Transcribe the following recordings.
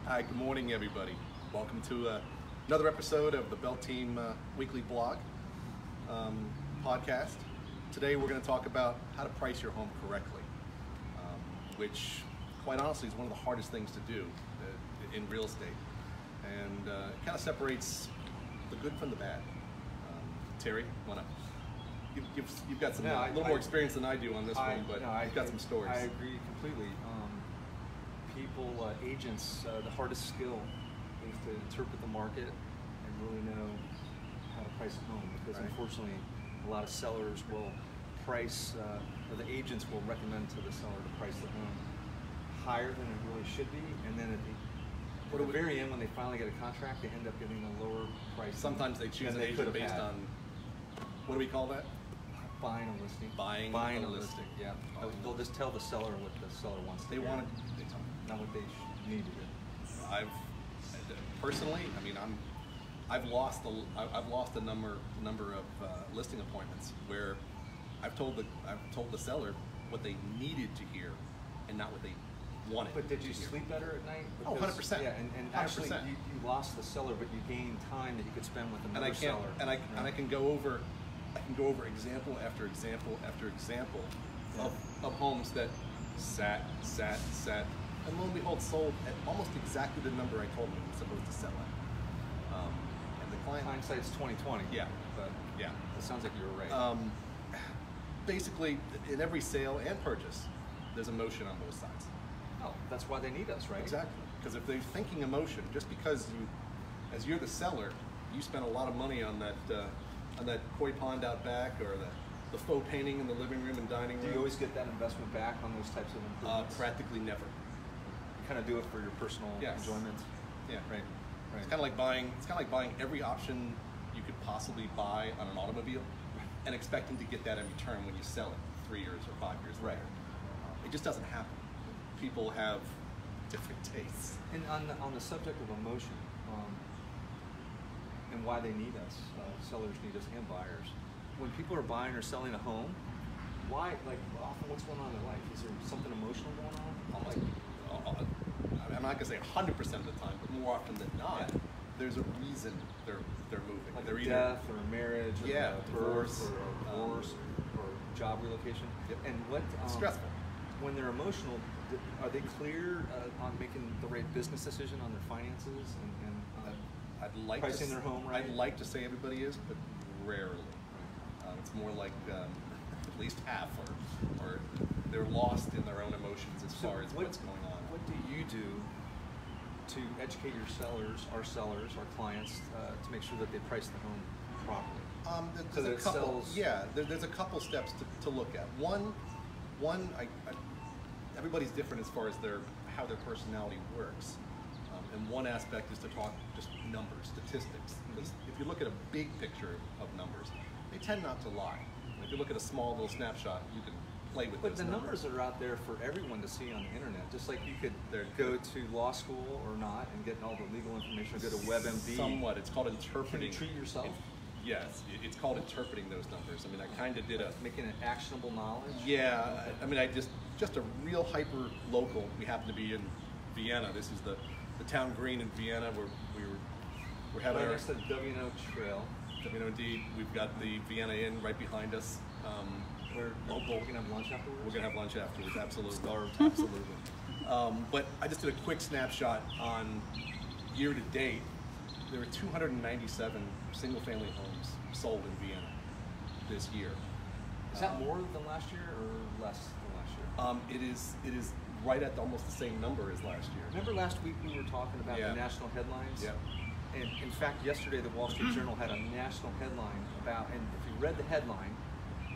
Hi, good morning everybody. Welcome to another episode of the Belt Team Weekly Blog podcast. Today we're going to talk about how to price your home correctly, which quite honestly is one of the hardest things to do in real estate. And it kind of separates the good from the bad. Terry, you've got some a little more experience than I do on this one, but you've got some stories. I agree completely. Agents, the hardest skill is to interpret the market and really know how to price a home, because unfortunately a lot of sellers will price, or the agents will recommend to the seller to price the home higher than it really should be, and then at the very end, when they finally get a contract, they end up getting a lower price. Sometimes they choose an agent based on, what do we call that? Buying a listing. Buying a listing. Yeah. They'll just tell the seller what the seller wants to hear. Not what they need to do. Personally, I mean, I've lost a number of listing appointments where I've told the seller what they needed to hear and not what they wanted. But did you sleep better at night? Because, 100%. Yeah, and actually you lost the seller, but you gained time that you could spend with another seller. And I can go over example after example after example of homes that sat, and lo and behold, sold at almost exactly the number I told them it was supposed to sell at. And the client, hindsight's 20/20. Yeah, but yeah, it sounds like you were right. Basically, in every sale and purchase, there's emotion on both sides. Oh, that's why they need us, right? Exactly, because if they're thinking emotion, just because as you're the seller, you spent a lot of money on that koi pond out back, or the faux painting in the living room and dining room. Do you always get that investment back on those types of improvements? Practically never. Kind of do it for your personal enjoyment. Yeah, right. It's kind of like buying every option you could possibly buy on an automobile, and expecting to get that in return when you sell it 3 years or 5 years later. It just doesn't happen. People have different tastes. And on the subject of emotion, and why they need us, sellers need us and buyers. When people are buying or selling a home, often what's going on in their life? Is there something emotional going on? I'm not gonna say 100% of the time, but more often than not, there's a reason they're moving. Like they're a death or a marriage, or a divorce, or job relocation. Yep. And what stressful. When they're emotional, are they clear on making the right business decision on their finances and I'd like pricing their home right? I'd like to say everybody is, but rarely. It's more like at least half, or they're lost in their own emotions as far as what's going on. What do you do to educate your sellers, our clients, to make sure that they price the home properly? There's a couple steps to look at. One, everybody's different as far as how their personality works. And one aspect is to talk just numbers, statistics. Because if you look at a big picture of numbers, they tend not to lie. If you look at a small little snapshot, you can play with those numbers. But the numbers are out there for everyone to see on the internet. Just like you could go to law school or not and get all the legal information, or go to WebMD. Somewhat. It's called interpreting. Can you treat yourself? Yes, it's called interpreting those numbers. I mean, I kind of did making it actionable knowledge. Yeah, I mean, just a real hyper local. We happen to be in Vienna. This is the town green in Vienna, where we're having next to the W&O Trail. W&O indeed. We've got the Vienna Inn right behind us. We're local. We're gonna have lunch afterwards. We're gonna have lunch afterwards. Absolutely. Starved. Absolutely. But I just did a quick snapshot on year to date. There were 297 single-family homes sold in Vienna this year. Is that more than last year or less than last year? It is right at almost the same number as last year. Remember last week we were talking about the national headlines? Yeah. And in fact, yesterday the Wall Street Journal had a national headline about, and if you read the headline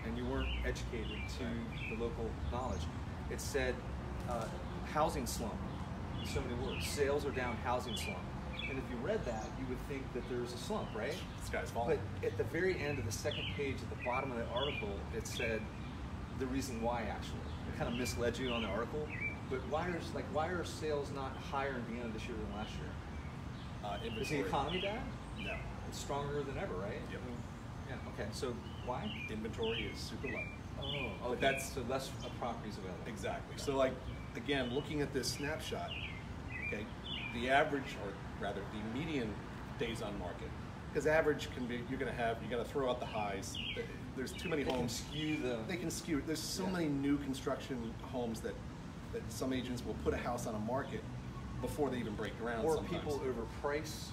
and you weren't educated to the local knowledge, it said housing slump, in so many words. Sales are down, housing slump. And if you read that, you would think that there's a slump, right? The sky's falling. But at the very end of the second page, at the bottom of the article, it said the reason why, actually. It kind of misled you on the article. But why are sales not higher in Vienna this year than last year? Is the economy bad? No. It's stronger than ever, right? Yep. Yeah, okay. So why? Inventory is super low. Oh, okay. So less properties available. Exactly. So again, looking at this snapshot, okay, the average, or rather the median days on market, because average can be, you're going to throw out the highs. There's too many homes. They can skew. There's so many new construction homes that some agents will put a house on a market before they even break ground. Or sometimes. People overprice.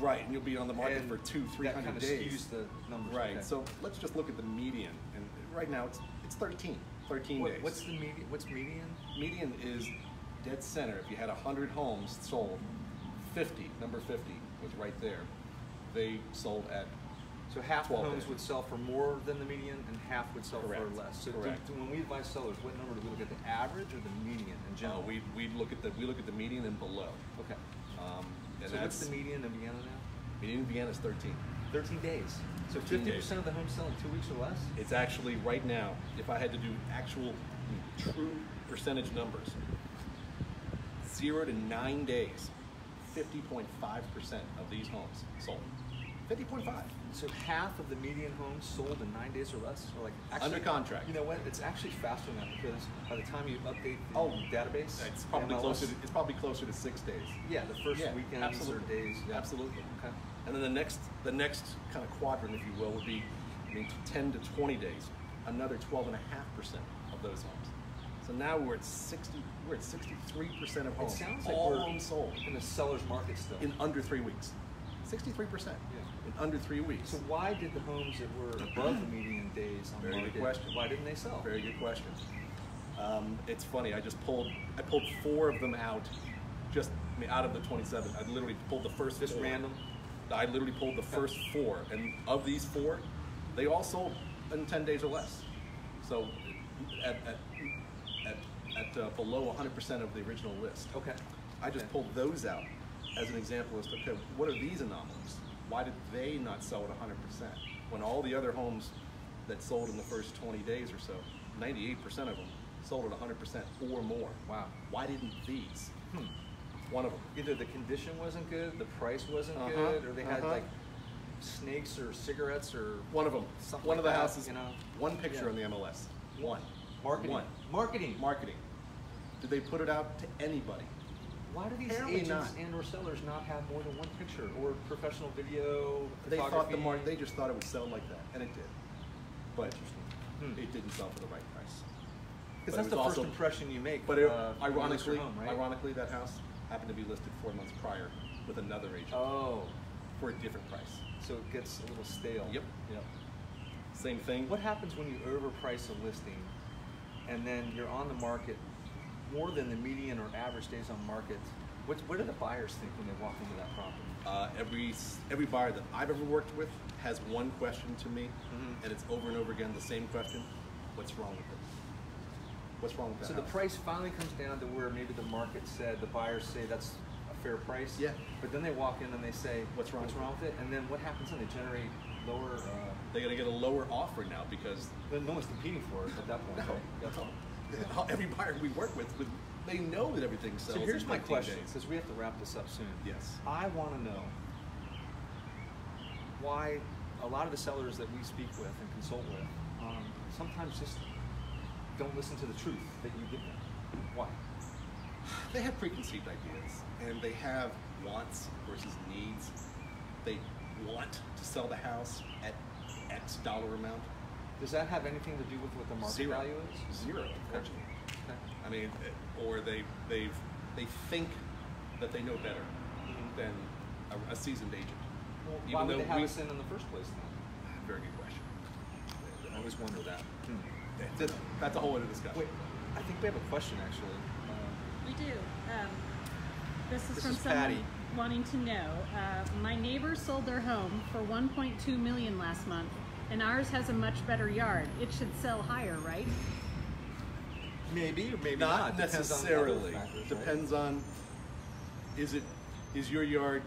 Right, and you'll be on the market for 200-300 days. That skews the numbers. Right. Okay. So let's just look at the median, and right now it's 13 days. What's the median? What's median? Median is dead center. If you had 100 homes sold, number 50 was right there. They sold at So half the 12 homes days. would sell for more than the median, and half would sell Correct. for less. So Correct. when we advise sellers, what number do we look at? The average or the median in general? we look at the median and below. Okay. And So what's the median in Vienna now? median in Vienna is 13. 13 days. So 50% of the homes sell in 2 weeks or less? It's actually right now, if I had to do actual true percentage numbers, 0 to 9 days, 50.5% of these homes sold. 50.5. So half of the median homes sold in 9 days or less? Or like actually, Under contract. You know what? It's actually faster than that, because by the time you update the database, It's probably MLS, closer to 6 days. Yeah, the first weekends absolutely. or days. Yeah. Absolutely. Okay. And then the next kind of quadrant, if you will, would be 10 to 20 days, another 12.5% of those homes. So now we're at 63% of homes. It sounds like all we're homes sold in the seller's market still. in under 3 weeks. 63% in under 3 weeks. So why did the homes that were above the median days on Very market, good question. why didn't they sell? Very good question. It's funny. I pulled 4 of them out, out of the 27. I literally pulled the first. Just 4. random. I literally pulled the first 4, and of these 4, they all sold in 10 days or less. So at below 100% of the original list. Okay. I just pulled those out as an example as to, okay, what are these anomalies? Why did they not sell at 100%? When all the other homes that sold in the first 20 days or so, 98% of them sold at 100% or more. Wow. Why didn't these? One of them. Either the condition wasn't good, the price wasn't good, or they had like snakes or cigarettes or One of them. something One like of the that, houses. you know? One picture Yeah. on the MLS. One. Marketing. One. Marketing. Did they put it out to anybody? Why do these Apparently agents not. and or sellers not have more than one picture or professional video? They thought photography? they just thought it would sell like that, and it did. But it didn't sell for the right price. Because that's the first impression you make. But when you list your ironically, home, right? ironically, that house happened to be listed 4 months prior with another agent Oh, for a different price. so it gets a little stale. Yep. Yep. Same thing. What happens when you overprice a listing and then you're on the market more than the median or average days on market? What do the buyers think when they walk into that property? Every buyer that I've ever worked with has one question to me, and it's over and over again the same question: what's wrong with it? What's wrong with that So house? the price finally comes down to where maybe the market said, the buyers say that's a fair price. Yeah. But then they walk in and they say, What's wrong with it? And then what happens then? They generate lower. They're gonna get a lower offer now because No one's competing for it at that point. no, right? that's all. Every buyer we work with, they know that everything sells. So here's in my 15 question, days. because we have to wrap this up soon. Yes. I want to know why a lot of the sellers that we speak with and consult with sometimes just don't listen to the truth that you give them. Why? They have preconceived ideas, and they have wants versus needs. They want to sell the house at X dollar amount. Does that have anything to do with what the market Zero. value is? Zero, unfortunately. Okay. I mean, or they think that they know better than a seasoned agent. Well, Even why would though they have us in the first place then? Very good question. I always wonder that. That's a whole other discussion. Wait, I think we have a question actually. We do. This is This from is someone Patty. wanting to know. My neighbor sold their home for $1.2 million last month, and ours has a much better yard. It should sell higher, right? Maybe or maybe Not Depends on necessarily. other factors, right? Depends on, is your yard,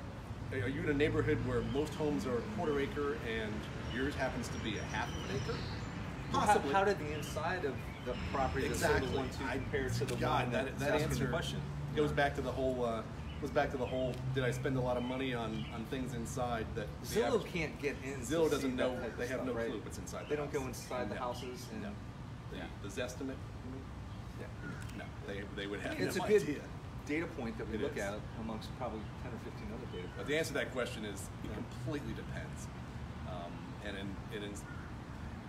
are you in a neighborhood where most homes are a quarter acre and yours happens to be a half of an acre? Well, Possibly. How did the inside of the property Exactly. that's sold to compare to the God, one that asking answer the question? goes back to the whole. Did I spend a lot of money on things inside that the Zillow average- can't get in. Zillow to doesn't see know. that type of They have stuff, no right? clue what's inside. They the don't go houses. inside the No. houses. And No. Yeah. The Zestimate. Yeah. No, they would have It's no a good idea. data point that we It look is. at amongst probably 10 or 15 other data points. But the answer to that question is it Yeah. completely depends.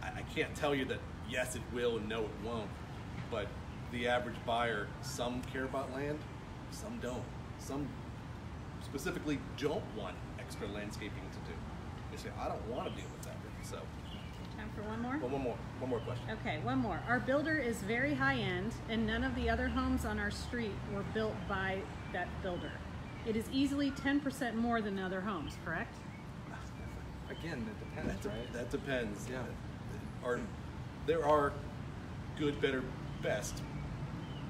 I can't tell you that yes it will and no it won't, but the average buyer, some care about land, some don't. Some specifically don't want extra landscaping to do. They say, I don't want to deal with that. So, Time for one more? well, one more question. Okay, one more. Our builder is very high end, and none of the other homes on our street were built by that builder. It is easily 10% more than other homes, correct? Again, it depends, right? That depends. Yeah. There are good, better, best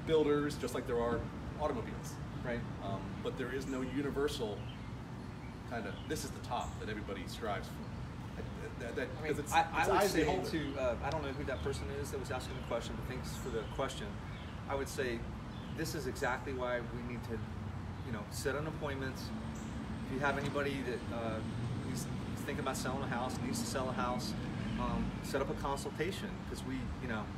builders, just like there are automobiles. Right. But there is no universal kind of, this is the top that everybody strives for. I mean, It's I would eyes say beholder. I don't know who that person is that was asking the question, but thanks for the question. I would say this is exactly why we need to, set an appointment. If you have anybody that is thinking about selling a house, needs to sell a house, set up a consultation, because we,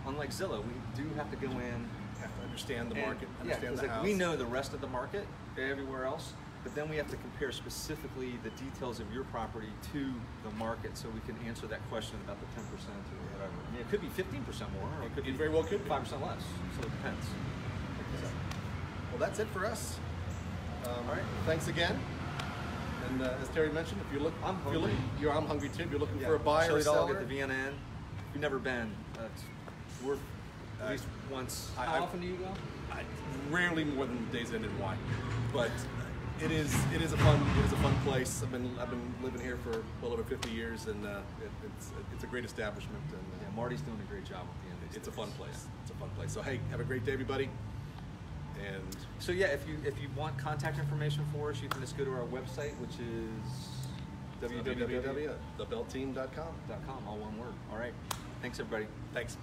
unlike Zillow, we do have to go in. Have to understand the market, Yeah, understand because the house. we know the rest of the market everywhere else, but then we have to compare specifically the details of your property to the market, so we can answer that question about the 10% or whatever. I mean, it could be 15% more, or it could be It very well could be. 5% less. So it depends. Well, that's it for us. All right. Thanks again. And as Terry mentioned, if you're looking, I'm if you're hungry. looking, I'm hungry too. If you're looking Yeah, for a buyer or chili dog seller, at the Vienna Inn. If you've never been, it's worth at least once. How often do you go? Rarely more than Days End and Wine, but it is a fun place. I've been living here for well over 50 years, and it's a great establishment, and Yeah, Marty's doing a great job at the end. it's a fun place. It's a fun place. So hey, have a great day, everybody. And So yeah, if you want contact information for us, you can just go to our website, which is www.thebeltteam.com. www.com, all one word. All right. Thanks, everybody. Thanks.